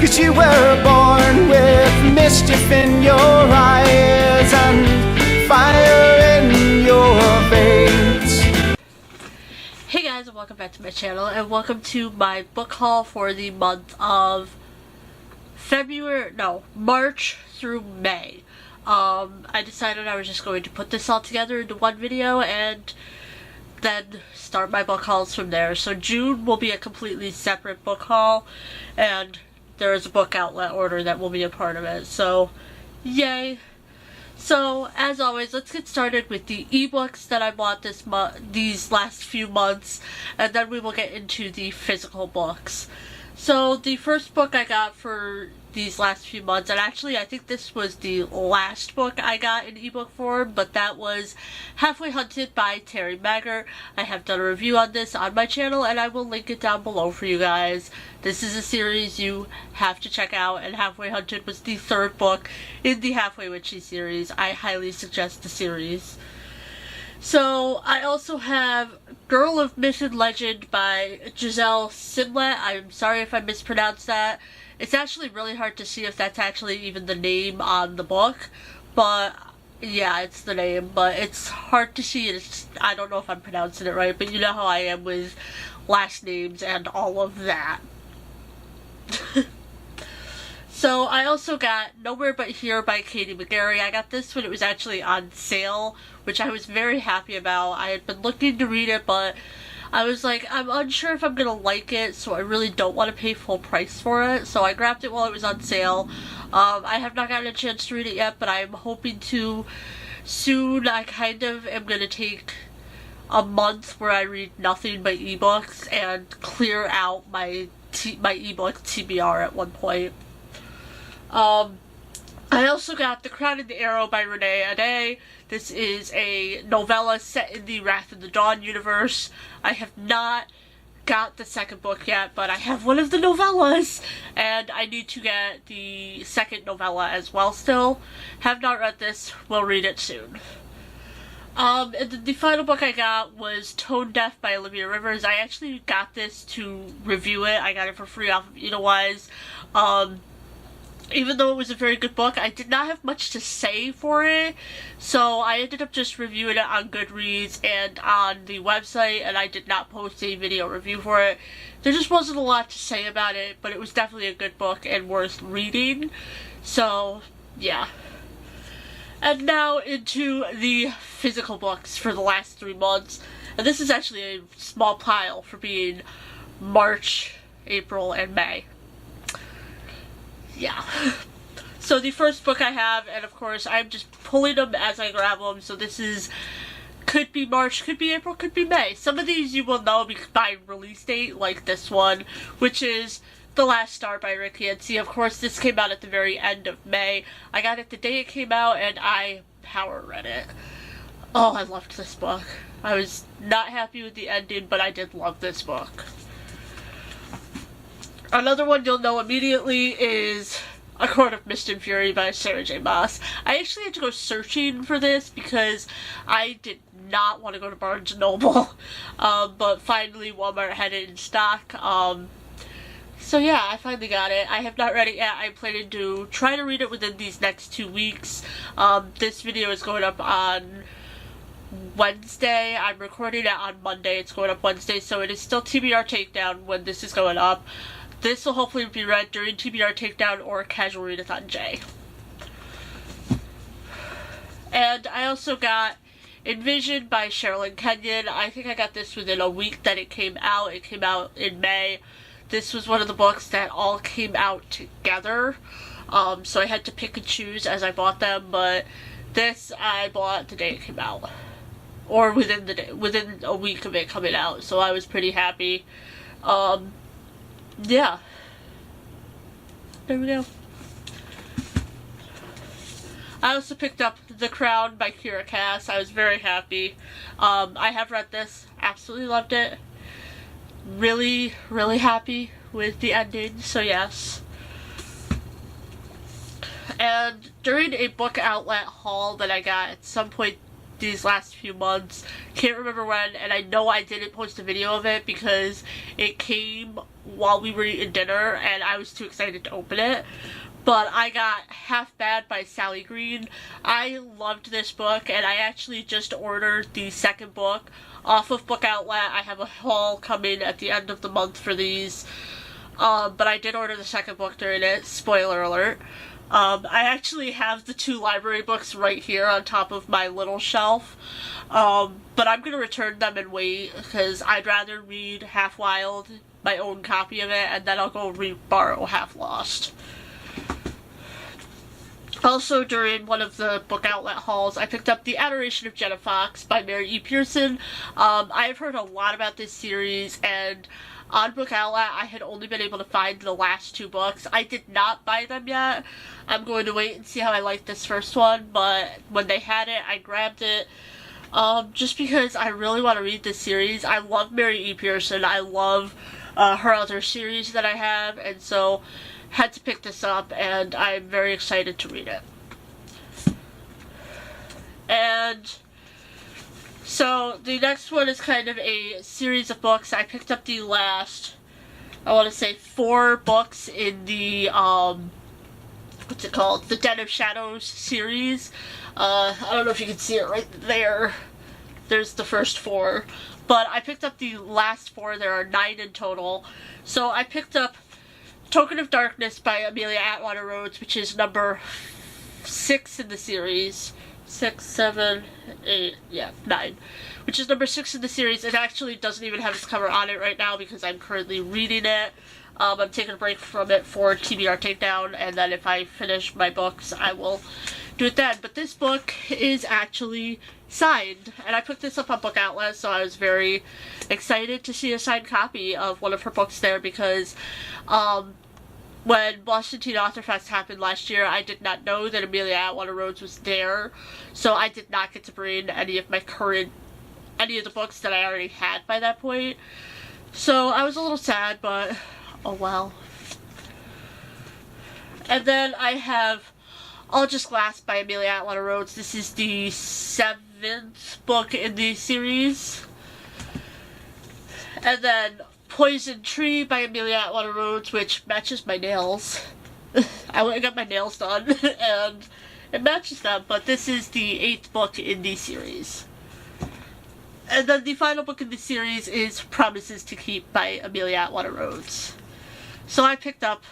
'cause you were born with mischief in your eyes and fire in your veins. Hey guys, and welcome back to my channel, and welcome to my book haul for the month of March through May. I decided I was just going to put this all together into one video and then start my book hauls from there. So June will be a completely separate book haul, and there is a book outlet order that will be a part of it. So, yay! So, as always, let's get started with the ebooks that I bought these last few months, and then we will get into the physical books. So, the first book I got for these last few months, and actually I think this was the last book I got in ebook form, but that was Halfway Hunted by Terry Maggart. I have done a review on this on my channel, and I will link it down below for you guys. This is a series you have to check out, and Halfway Hunted was the third book in the Halfway Witchy series. I highly suggest the series. So, I also have Girl of Myth and Legend by Giselle Simlet. I'm sorry if I mispronounced that. It's actually really hard to see if that's actually even the name on the book, but yeah, it's the name, but it's hard to see. I don't know if I'm pronouncing it right, but you know how I am with last names and all of that. So I also got Nowhere But Here by Katie McGarry. I got this when it was actually on sale, which I was very happy about. I had been looking to read it, but I was like, I'm unsure if I'm gonna like it, so I really don't want to pay full price for it. So I grabbed it while it was on sale. I have not gotten a chance to read it yet, but I'm hoping to soon. I kind of am gonna take a month where I read nothing but ebooks and clear out my ebook TBR at one point. I also got The Crown and the Arrow by Renee Ahdieh. This is a novella set in the Wrath of the Dawn universe. I have not got the second book yet, but I have one of the novellas, and I need to get the second novella as well still. Have not read this, will read it soon. And the final book I got was Tone Deaf by Olivia Rivers. I actually got this to review it. I got it for free off of Enowise. Even though it was a very good book, I did not have much to say for it, so I ended up just reviewing it on Goodreads and on the website, and I did not post a video review for it. There just wasn't a lot to say about it, but it was definitely a good book and worth reading, so yeah. And now into the physical books for the last 3 months, and this is actually a small pile for being March, April, and May. Yeah. So the first book I have, and of course I'm just pulling them as I grab them, so this is, could be March, could be April, could be May. Some of these you will know by release date, like this one, which is The Last Star by Rick Yancey. Of course this came out at the very end of May. I got it the day it came out, and I power read it. Oh, I loved this book. I was not happy with the ending, but I did love this book. Another one you'll know immediately is A Court of Mist and Fury by Sarah J. Maas. I actually had to go searching for this because I did not want to go to Barnes & Noble, but finally Walmart had it in stock. So yeah, I finally got it. I have not read it yet. I'm planning to try to read it within these next 2 weeks. This video is going up on Wednesday. I'm recording it on Monday. It's going up Wednesday, so it is still TBR Takedown when this is going up. This will hopefully be read during TBR Takedown or Casual Readathon J. And I also got Envision by Sherilyn Kenyon. I think I got this within a week that it came out. It came out in May. This was one of the books that all came out together. So I had to pick and choose as I bought them, but this I bought the day it came out. Or within a week of it coming out. So I was pretty happy. Yeah. There we go. I also picked up The Crown by Kiera Cass. I was very happy. I have read this. Absolutely loved it. Really, really happy with the ending. So yes. And during a book outlet haul that I got at some point these last few months, can't remember when, and I know I didn't post a video of it because it came while we were eating dinner, and I was too excited to open it. But I got Half Bad by Sally Green. I loved this book, and I actually just ordered the second book off of Book Outlet. I have a haul coming at the end of the month for these. But I did order the second book during it. Spoiler alert. I actually have the 2 library books right here on top of my little shelf. But I'm going to return them and wait, because I'd rather read Half Wild, my own copy of it, and then I'll go borrow Half Lost. Also, during one of the Book Outlet hauls, I picked up The Adoration of Jenna Fox by Mary E. Pearson. I've heard a lot about this series, and on Book Outlet, I had only been able to find the last 2 books. I did not buy them yet. I'm going to wait and see how I like this first one, but when they had it, I grabbed it. Just because I really want to read this series. I love Mary E. Pearson. I love her other series that I have, and so had to pick this up, and I'm very excited to read it. And so the next one is kind of a series of books. I picked up the last, I want to say, 4 books in the, what's it called? The Den of Shadows series. I don't know if you can see it right there. There's the first 4. But I picked up the last 4. There are 9 in total. So I picked up Token of Darkness by Amelia Atwater Rhodes, which is number 6 in the series. 6, 7, 8, yeah, 9. Which is number 6 in the series. It actually doesn't even have its cover on it right now because I'm currently reading it. I'm taking a break from it for TBR Takedown, and then if I finish my books, I will do it then. But this book is actually signed, and I picked this up on Book Outlet, so I was very excited to see a signed copy of one of her books there, because when Boston Teen Author Fest happened last year, I did not know that Amelia Atwater Rhodes was there, so I did not get to bring any of the books that I already had by that point. So I was a little sad, but oh well. And then I have All Just Glass by Amelia Atwater Rhodes. This is the 7th book in the series. And then Poison Tree by Amelia Atwater Rhodes, which matches my nails. I went and got my nails done, and it matches them, but this is the 8th book in the series. And then the final book in the series is Promises to Keep by Amelia Atwater Rhodes. So I picked up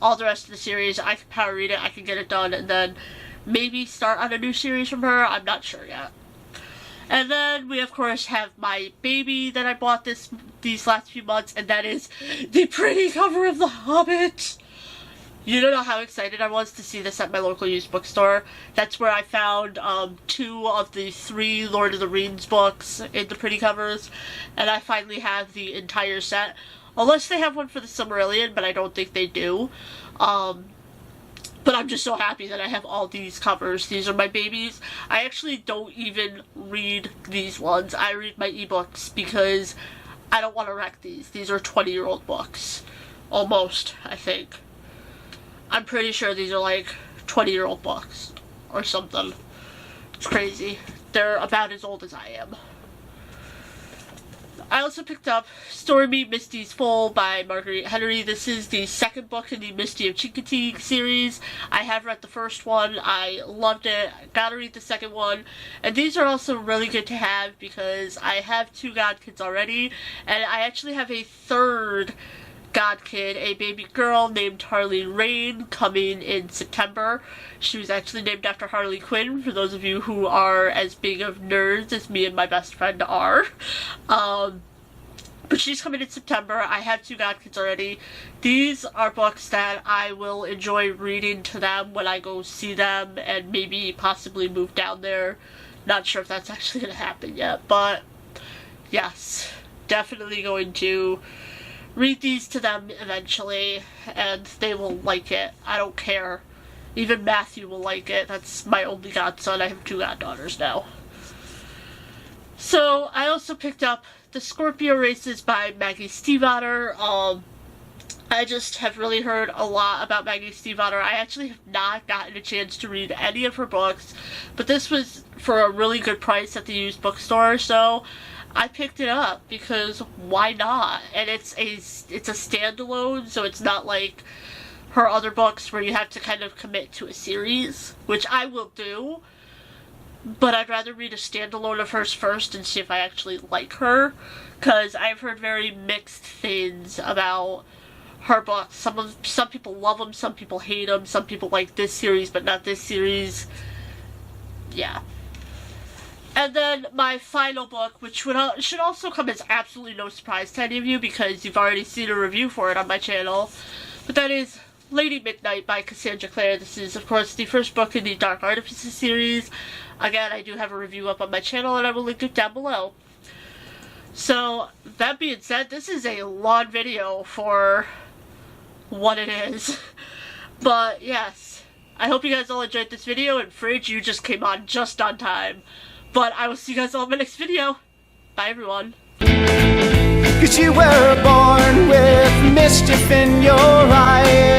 all the rest of the series. I can power read it, I can get it done, and then maybe start on a new series from her. I'm not sure yet. And then we, of course, have my baby that I bought these last few months, and that is the pretty cover of The Hobbit. You don't know how excited I was to see this at my local used bookstore. That's where I found 2 of the 3 Lord of the Rings books in the pretty covers, and I finally have the entire set. Unless they have one for the Silmarillion, but I don't think they do. But I'm just so happy that I have all these covers. These are my babies. I actually don't even read these ones. I read my ebooks because I don't want to wreck these. These are 20-year-old books. Almost, I think. I'm pretty sure these are like 20-year-old books or something. It's crazy. They're about as old as I am. I also picked up Story Meet Misty's Foal by Marguerite Henry. This is the 2nd book in the Misty of Chincoteague series. I have read the first one. I loved it. Gotta read the second one. And these are also really good to have because I have 2 godkids already, and I actually have a 3rd godkid, a baby girl named Harley Rain, coming in September. She was actually named after Harley Quinn, for those of you who are as big of nerds as me and my best friend are. But she's coming in September. I have 2 godkids already. These are books that I will enjoy reading to them when I go see them and maybe possibly move down there. Not sure if that's actually going to happen yet, but yes, definitely going to read these to them eventually, and they will like it. I don't care. Even Matthew will like it. That's my only godson. I have 2 goddaughters now. So, I also picked up The Scorpio Races by Maggie Stiefvater. I just have really heard a lot about Maggie Stiefvater. I actually have not gotten a chance to read any of her books, but this was for a really good price at the used bookstore, so I picked it up because why not? And it's a standalone, so it's not like her other books where you have to kind of commit to a series, which I will do. But I'd rather read a standalone of hers first and see if I actually like her, because I've heard very mixed things about her books. Some people love them, some people hate them, some people like this series but not this series. Yeah. And then my final book, which should also come as absolutely no surprise to any of you because you've already seen a review for it on my channel, but that is Lady Midnight by Cassandra Clare. This is, of course, the first book in the Dark Artifices series. Again, I do have a review up on my channel, and I will link it down below. So, that being said, this is a long video for what it is. But, yes. I hope you guys all enjoyed this video, and Fridge, you just came on just on time. But I will see you guys all in my next video. Bye, everyone. 'Cause you were born with mischief in your eyes.